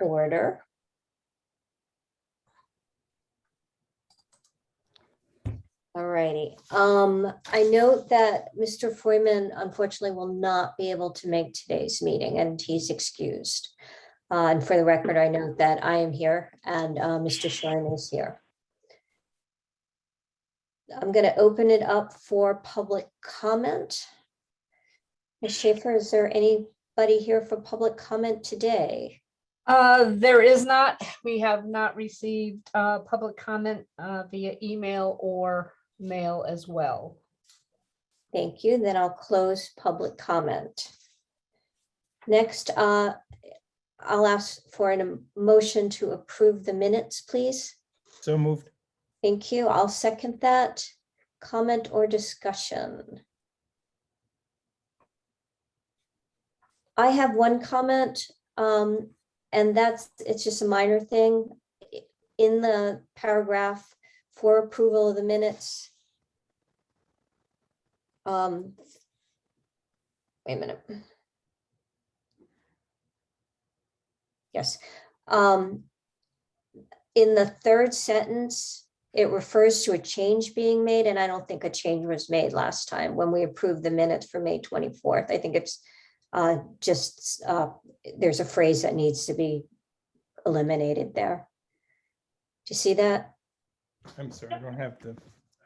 order. All righty. I note that Mr. Foyman unfortunately will not be able to make today's meeting and he's excused. And for the record, I note that I am here and Mr. Shine is here. I'm going to open it up for public comment. Ms. Schaefer, is there anybody here for public comment today? There is not. We have not received public comment via email or mail as well. Thank you. Then I'll close public comment. Next, I'll ask for a motion to approve the minutes, please. So moved. Thank you. I'll second that. Comment or discussion? I have one comment, and it's just a minor thing. In the paragraph for approval of the minutes. Wait a minute. Yes. In the third sentence, it refers to a change being made, and I don't think a change was made last time when we approved the minutes for May 24th. I think it's there's a phrase that needs to be eliminated there. Do you see that? I'm sorry, I don't have I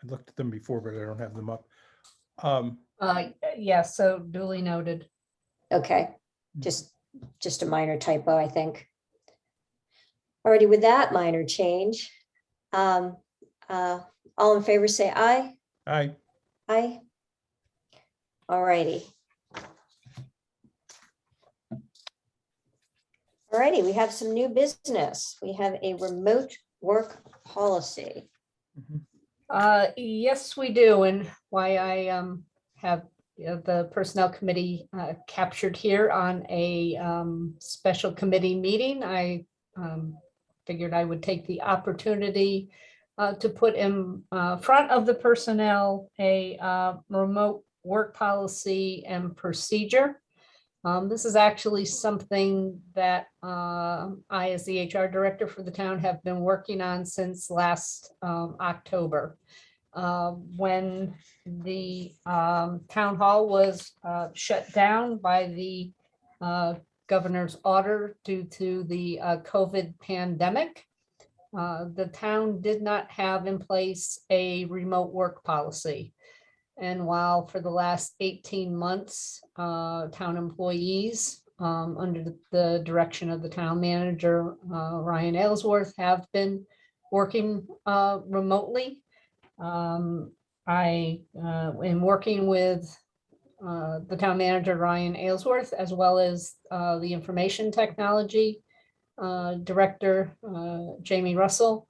looked at them before, but I don't have them up. Yes, so duly noted. Okay, just a minor typo, I think. Already with that minor change, all in favor say aye. Aye. Aye. All righty. All righty, we have some new business. We have a remote work policy. Yes, we do. And why I have the Personnel Committee captured here on a special committee meeting, I figured I would take the opportunity to put in front of the personnel a remote work policy and procedure. This is actually something that I, as the HR director for the town, have been working on since last October. When the town hall was shut down by the governor's order due to the COVID pandemic, the town did not have in place a remote work policy. And while for the last 18 months, town employees under the direction of the town manager, Ryan Aylesworth, have been working remotely, I am working with the town manager, Ryan Aylesworth, as well as the information technology director, Jamie Russell,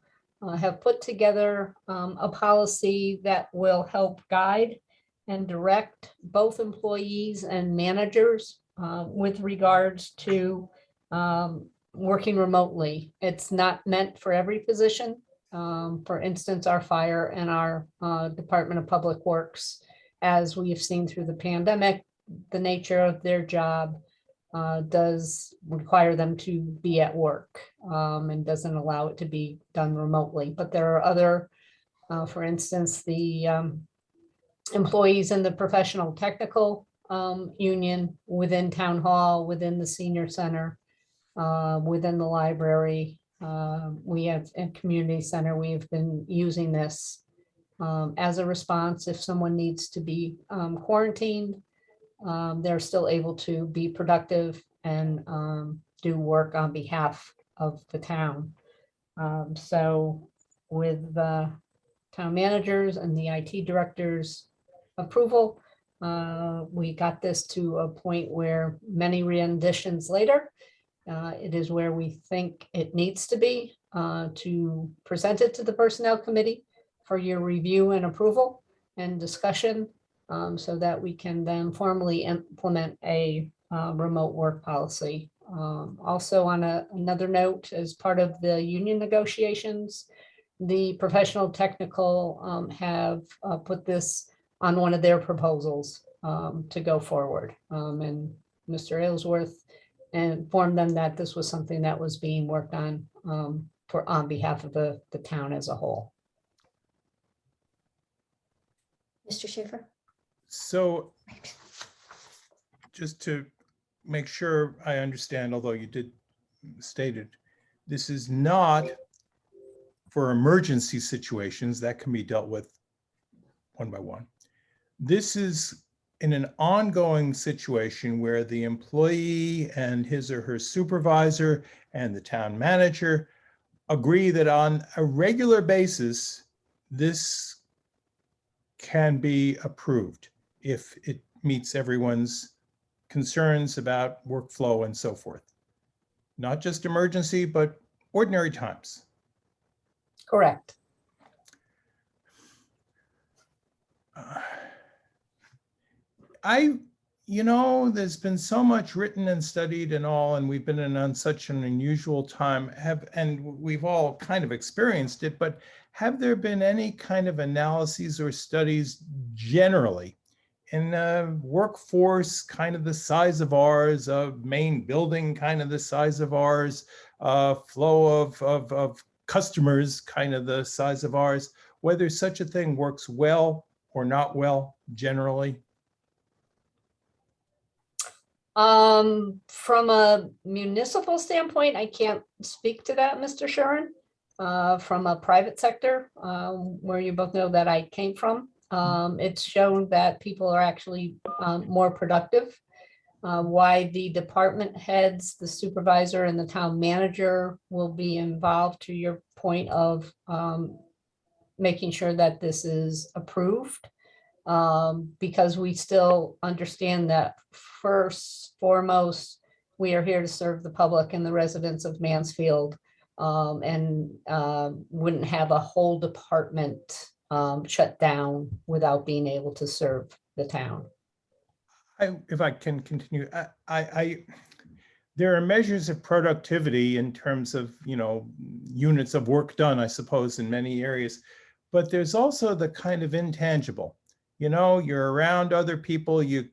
have put together a policy that will help guide and direct both employees and managers with regards to working remotely. It's not meant for every position. For instance, our fire and our Department of Public Works, as we have seen through the pandemic, the nature of their job does require them to be at work and doesn't allow it to be done remotely. But there are other, for instance, the employees in the professional technical union within town hall, within the senior center, within the library. We have a community center. We've been using this as a response if someone needs to be quarantined. They're still able to be productive and do work on behalf of the town. So with the town managers and the IT directors' approval, we got this to a point where many renditions later, it is where we think it needs to be to present it to the Personnel Committee for your review and approval and discussion, so that we can then formally implement a remote work policy. Also on another note, as part of the union negotiations, the professional technical have put this on one of their proposals to go forward. And Mr. Aylesworth and informed them that this was something that was being worked on on behalf of the town as a whole. Mr. Schaefer? So just to make sure I understand, although you did state it, this is not for emergency situations that can be dealt with one by one. This is in an ongoing situation where the employee and his or her supervisor and the town manager agree that on a regular basis, this can be approved if it meets everyone's concerns about workflow and so forth. Not just emergency, but ordinary times. Correct. There's been so much written and studied and all, and we've been on such an unusual time, and we've all kind of experienced it, but have there been any kind of analyses or studies generally in a workforce kind of the size of ours, a main building kind of the size of ours, flow of customers kind of the size of ours, whether such a thing works well or not well generally? From a municipal standpoint, I can't speak to that, Mr. Shuren. From a private sector, where you both know that I came from, it's shown that people are actually more productive. Why the department heads, the supervisor and the town manager will be involved, to your point of making sure that this is approved. Because we still understand that foremost, we are here to serve the public and the residents of Mansfield, and wouldn't have a whole department shut down without being able to serve the town. If I can continue, there are measures of productivity in terms of, units of work done, I suppose, in many areas, but there's also the kind of intangible. You're around other people, you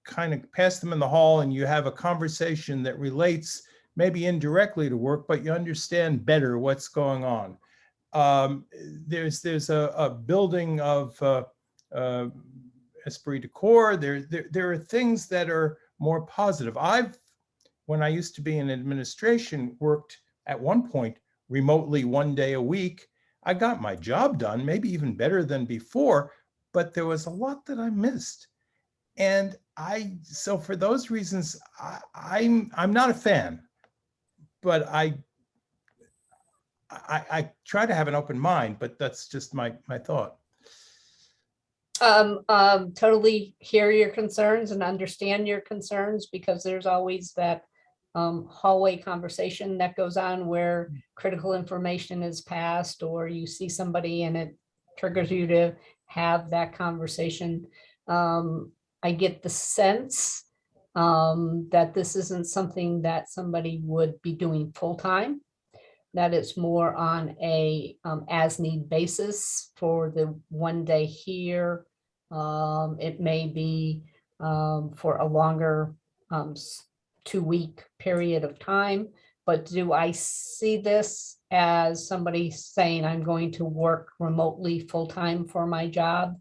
kind of pass them in the hall and you have a conversation that relates maybe indirectly to work, but you understand better what's going on. There's a building of esprit de corps. There are things that are more positive. When I used to be in administration, worked at one point remotely 1 day a week. I got my job done, maybe even better than before, but there was a lot that I missed. And so for those reasons, I'm not a fan, but I try to have an open mind, but that's just my thought. Totally hear your concerns and understand your concerns, because there's always that hallway conversation that goes on where critical information is passed, or you see somebody and it triggers you to have that conversation. I get the sense that this isn't something that somebody would be doing full-time, that it's more on a as-need basis for the 1 day here. It may be for a longer 2-week period of time, but do I see this as somebody saying I'm going to work remotely full-time for my job?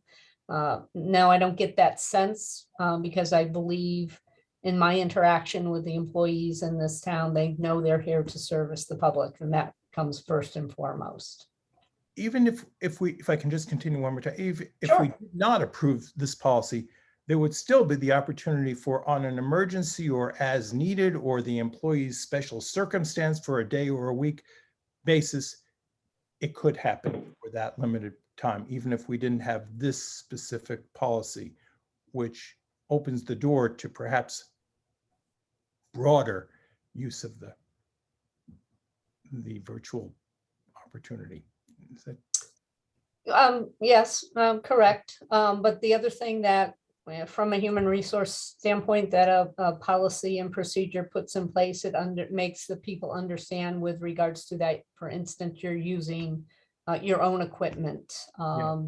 No, I don't get that sense, because I believe in my interaction with the employees in this town, they know they're here to service the public, and that comes first and foremost. Even if I can just continue one more time, if Sure. we did not approve this policy, there would still be the opportunity for, on an emergency or as needed, or the employee's special circumstance for a day or a week basis, it could happen for that limited time, even if we didn't have this specific policy, which opens the door to perhaps broader use of the virtual opportunity. Is that... Yes, correct. But the other thing that, from a human resource standpoint, that a policy and procedure puts in place, it makes the people understand with regards to that. For instance, you're using your own equipment.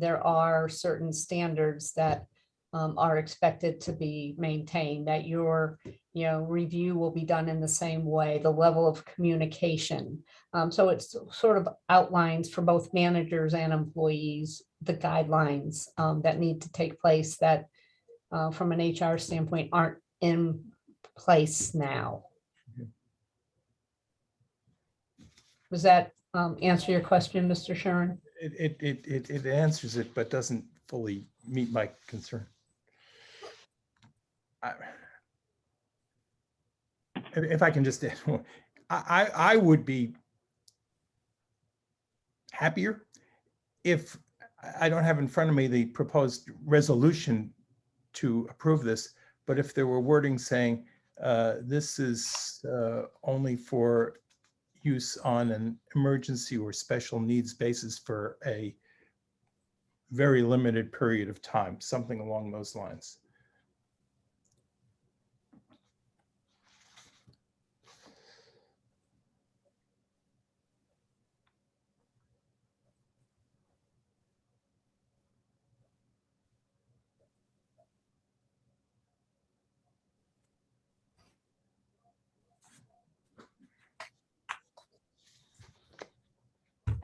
There are certain standards that are expected to be maintained, that your, review will be done in the same way, the level of communication. So it's sort of outlines for both managers and employees, the guidelines that need to take place that from an HR standpoint aren't in place now. Does that answer your question, Mr. Sharon? It answers it, but doesn't fully meet my concern. If I can just, I would be happier if, I don't have in front of me the proposed resolution to approve this, but if there were wording saying this is only for use on an emergency or special needs basis for a very limited period of time, something along those lines.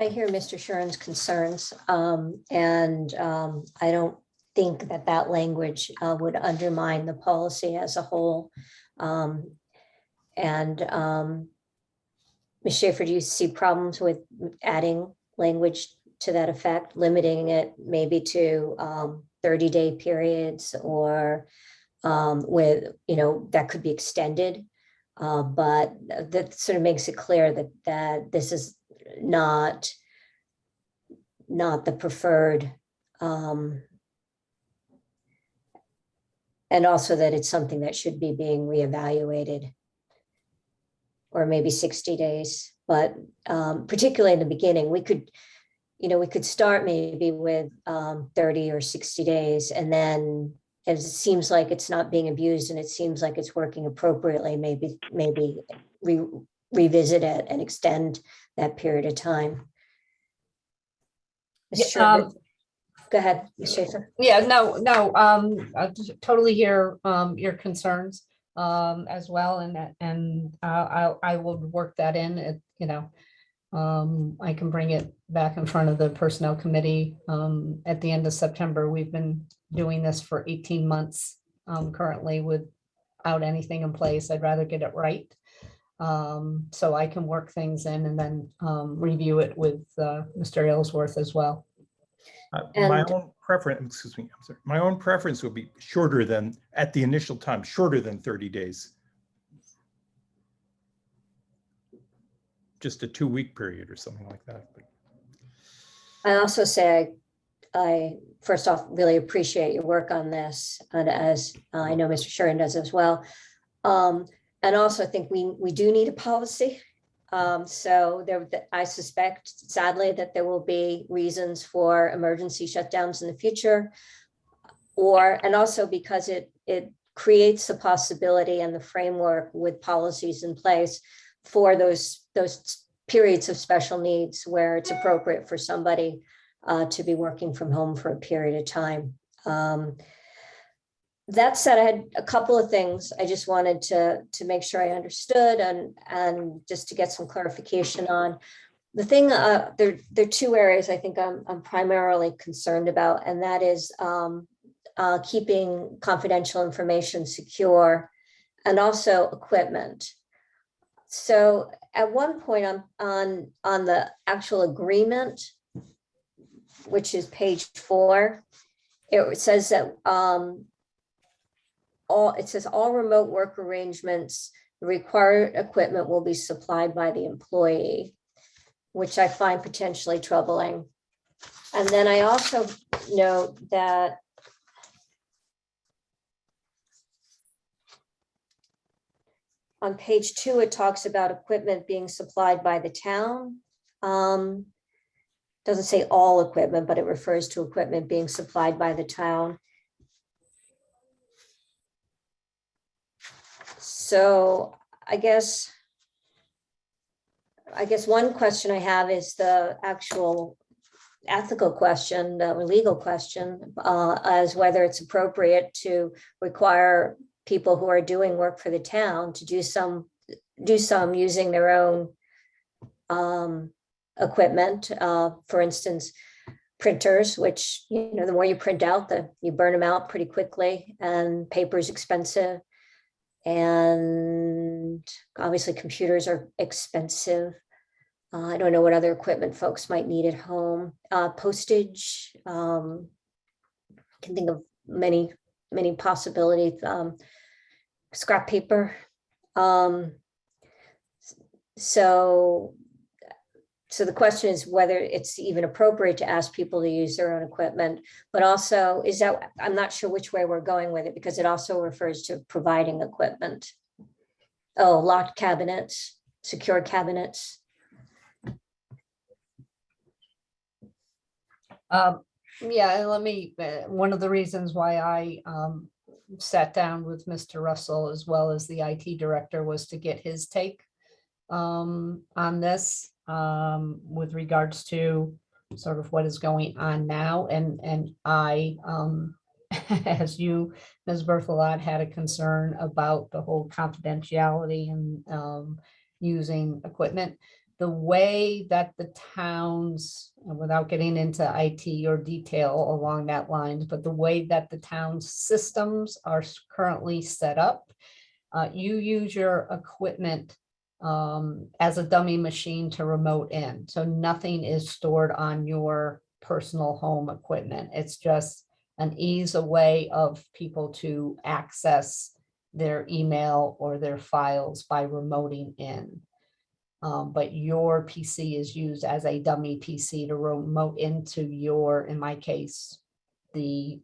I hear Mr. Sharon's concerns, and I don't think that that language would undermine the policy as a whole. And Ms. Schaefer, do you see problems with adding language to that effect, limiting it maybe to 30-day periods, or with, that could be extended? But that sort of makes it clear that this is not the preferred, and also that it's something that should be being reevaluated, or maybe 60 days. But particularly in the beginning, we could start maybe with 30 or 60 days, and then as it seems like it's not being abused and it seems like it's working appropriately, maybe revisit it and extend that period of time. Yeah, Sure. Go ahead, Ms. Schaefer. Yeah, no, I totally hear your concerns as well, and I will work that in. I can bring it back in front of the Personnel Committee at the end of September. We've been doing this for 18 months currently without anything in place. I'd rather get it right. So I can work things in and then review it with Mr. Aylesworth as well. My own preference, excuse me, I'm sorry. My own preference would be shorter than, at the initial time, shorter than 30 days. Just a 2-week period or something like that. But I also say I first off really appreciate your work on this, and as I know Mr. Sharon does as well. And also I think we do need a policy. So I suspect, sadly, that there will be reasons for emergency shutdowns in the future, and also because it creates the possibility and the framework with policies in place for those periods of special needs where it's appropriate for somebody to be working from home for a period of time. That said, I had a couple of things I just wanted to make sure I understood and just to get some clarification on. The thing, there are 2 areas I think I'm primarily concerned about, and that is keeping confidential information secure, and also equipment. So at one point on the actual agreement, which is page 4, it says that all remote work arrangements, the required equipment will be supplied by the employee, which I find potentially troubling. And then I also note that on page 2, it talks about equipment being supplied by the town. Doesn't say all equipment, but it refers to equipment being supplied by the town. So I guess one question I have is the actual ethical question or legal question as whether it's appropriate to require people who are doing work for the town to do some using their own equipment. For instance, printers, which, the more you print out, you burn them out pretty quickly, and paper is expensive. And obviously computers are expensive. I don't know what other equipment folks might need at home. Postage, can think of many possibilities. Scrap paper. So the question is whether it's even appropriate to ask people to use their own equipment, but also I'm not sure which way we're going with it, because it also refers to providing equipment. Oh, locked cabinets, secure cabinets. Yeah, let me, one of the reasons why I sat down with Mr. Russell as well as the IT director was to get his take on this with regards to sort of what is going on now. And I, as you, Ms. Berthelot, had a concern about the whole confidentiality and using equipment. The way that the towns, without getting into IT or detail along that lines, but the way that the town's systems are currently set up, you use your equipment as a dummy machine to remote in. So nothing is stored on your personal home equipment. It's just an ease way of people to access their email or their files by remoting in. But your PC is used as a dummy PC to remote into your, in my case, the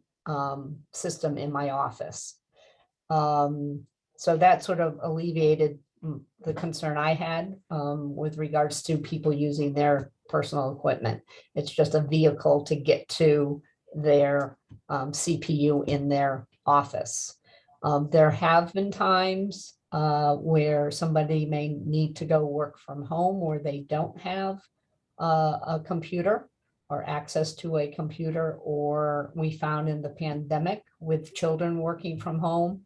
system in my office. So that sort of alleviated the concern I had with regards to people using their personal equipment. It's just a vehicle to get to their CPU in their office. There have been times where somebody may need to go work from home where they don't have a computer or access to a computer, or we found in the pandemic with children working from home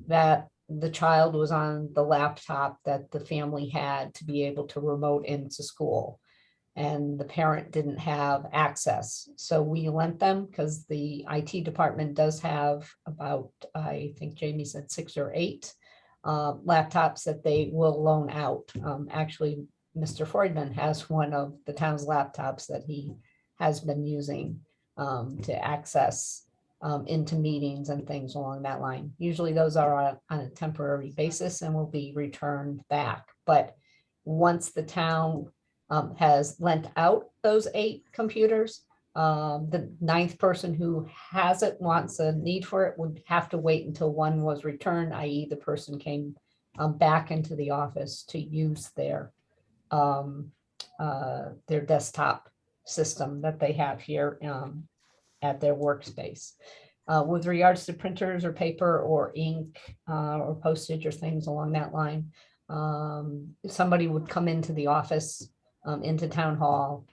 that the child was on the laptop that the family had to be able to remote into school, and the parent didn't have access. So we lent them, because the IT department does have about, I think Jamie said 6 or 8 laptops that they will loan out. Actually, Mr. Freudman has one of the town's laptops that he has been using to access into meetings and things along that line. Usually those are on a temporary basis and will be returned back. But once the town has lent out those 8 computers, the 9th person who has it, wants a need for it, would have to wait until one was returned, i.e. the person came back into the office to use their desktop system that they have here at their workspace. With regards to printers or paper or ink or postage or things along that line, if somebody would come into the office, into town hall,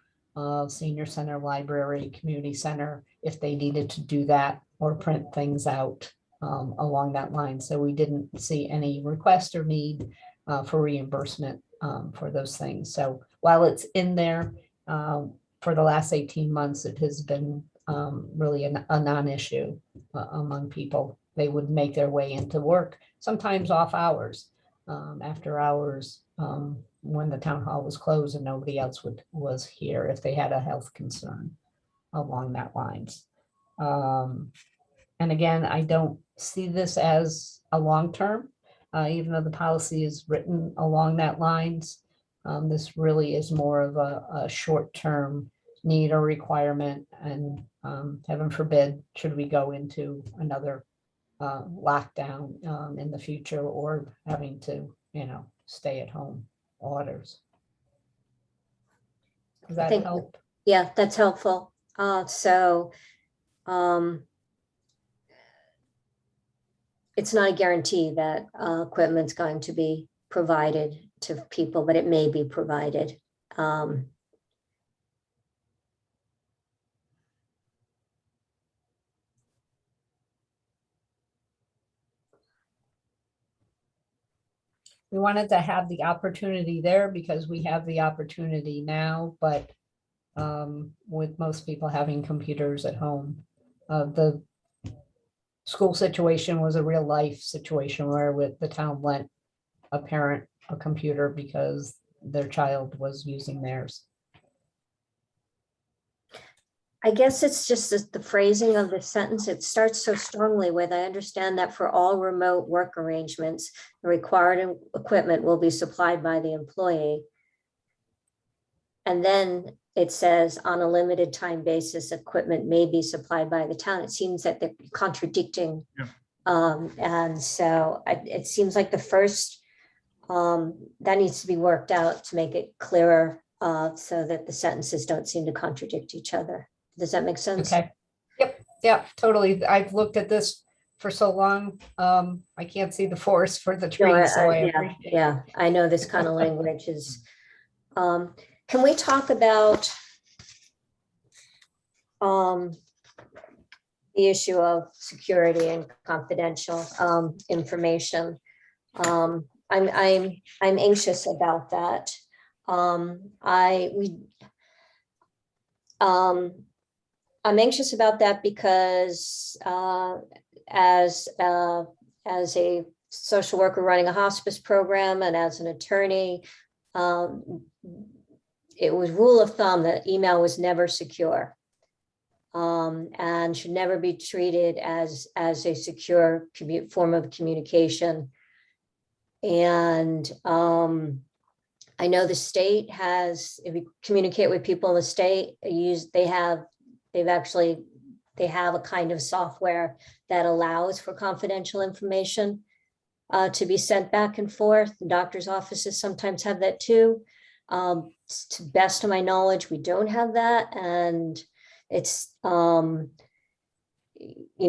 senior center, library, community center, if they needed to do that or print things out along that line. So we didn't see any request or need for reimbursement for those things. So while it's in there for the last 18 months, it has been really a non-issue among people. They would make their way into work, sometimes off hours, after hours, when the town hall was closed and nobody else was here, if they had a health concern along that lines. And again, I don't see this as a long-term, even though the policy is written along that lines. This really is more of a short-term need or requirement, and heaven forbid, should we go into another lockdown in the future, or having to, stay at home orders. Does that think- help? Yeah, that's helpful. It's not a guarantee that equipment's going to be provided to people, but it may be provided. we wanted to have the opportunity there because we have the opportunity now, but with most people having computers at home, the school situation was a real life situation where the town lent a parent a computer because their child was using theirs. I guess it's just the phrasing of the sentence. It starts so strongly with, I understand that for all remote work arrangements, the required equipment will be supplied by the employee. And then it says on a limited time basis, equipment may be supplied by the town. It seems that they're contradicting. Yeah. And so it seems like the first, that needs to be worked out to make it clearer, so that the sentences don't seem to contradict each other. Does that make sense? Okay. Yep, totally. I've looked at this for so long. I can't see the forest for the No, trees, so I yeah, appreciate. yeah, I know this kind of language is, can we talk about the issue of security and confidential information? I'm anxious about that. I'm anxious about that because as a social worker running a hospice program and as an attorney, it was rule of thumb that email was never secure, and should never be treated as a secure form of communication. And I know the state has, if you communicate with people in the state, they have a kind of software that allows for confidential information to be sent back and forth. The doctor's offices sometimes have that too. To best of my knowledge, we don't have that. And it's,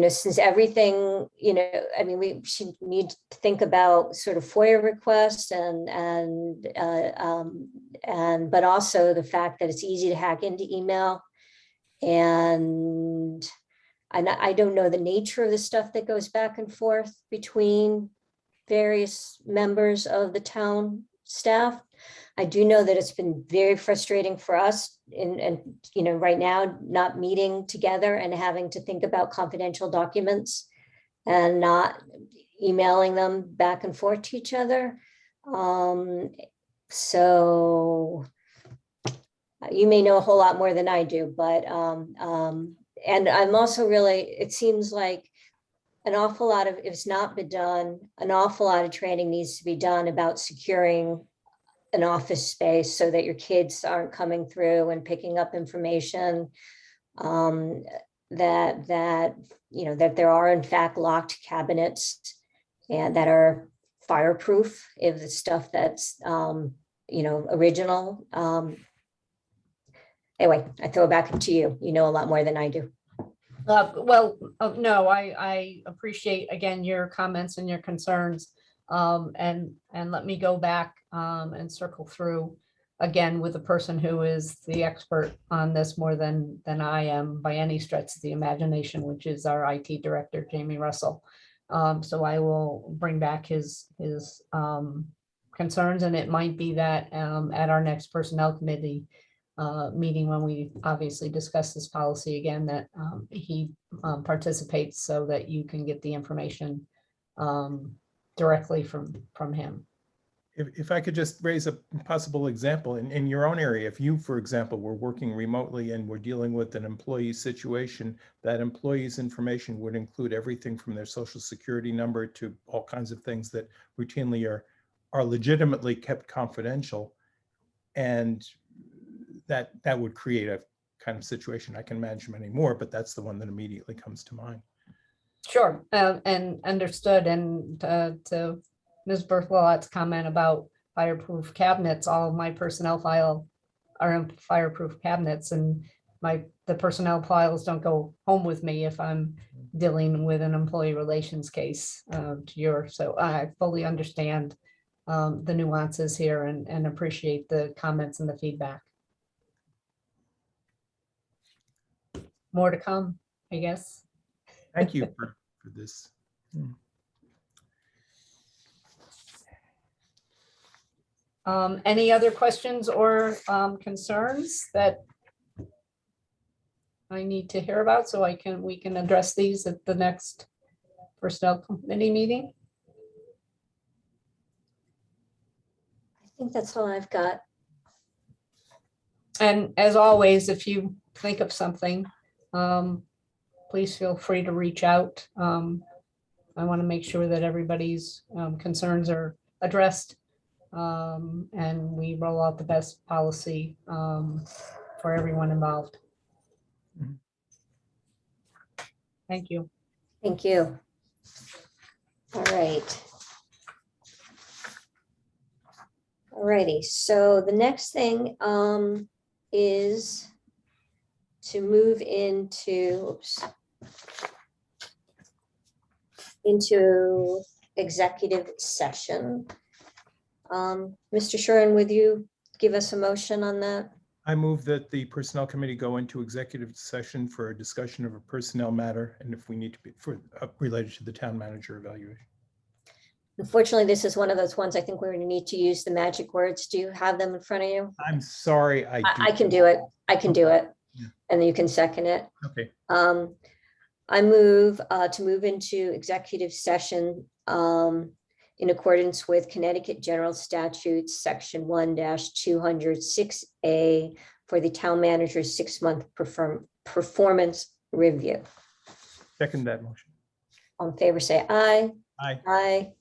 since everything, I mean, we should need to think about sort of FOIA requests but also the fact that it's easy to hack into email. And I don't know the nature of the stuff that goes back and forth between various members of the town staff. I do know that it's been very frustrating for us and right now, not meeting together and having to think about confidential documents and not emailing them back and forth to each other. So you may know a whole lot more than I do, but and I'm also really, it seems like an awful lot of, if it's not been done, an awful lot of training needs to be done about securing an office space so that your kids aren't coming through and picking up information, that there are in fact locked cabinets and that are fireproof if the stuff that's original. Anyway, I throw it back to you. You know a lot more than I do. No, I appreciate, again, your comments and your concerns. And let me go back and circle through again with the person who is the expert on this more than I am by any stretch of the imagination, which is our IT director, Jamie Russell. So I will bring back his concerns, and it might be that at our next personnel committee meeting, when we obviously discuss this policy again, that he participates so that you can get the information directly from him. If I could just raise a possible example in your own area, if you, for example, were working remotely and were dealing with an employee situation, that employee's information would include everything from their social security number to all kinds of things that routinely are legitimately kept confidential. And that would create a kind of situation. I can imagine many more, but that's the one that immediately comes to mind. Sure, and understood. And to Ms. Berthelot's comment about fireproof cabinets, all of my personnel file are in fireproof cabinets, and the personnel files don't go home with me if I'm dealing with an employee relations case. So I fully understand the nuances here and appreciate the comments and the feedback. More to come, I guess. Thank you for this. Any other questions or concerns that I need to hear about so we can address these at the next personnel committee meeting? I think that's all I've got. And as always, if you think of something, please feel free to reach out. I want to make sure that everybody's concerns are addressed, and we roll out the best policy for everyone involved. Mhm. Thank you. Thank you. All right. All righty, so the next thing is to move into executive session. Mr. Shuren, would you give us a motion on that? I move that the Personnel Committee go into executive session for a discussion of a personnel matter, and if we need to be related to the town manager evaluation. Unfortunately, this is one of those ones I think we're going to need to use the magic words. Do you have them in front of you? I'm sorry, I I can do it. I can do it. Yeah. And then you can second it. Okay, I move to move into executive session in accordance with Connecticut General Statutes, Section 1-206A for the town manager's 6-month performance review. second that motion. All in favor, say aye. Aye. Aye.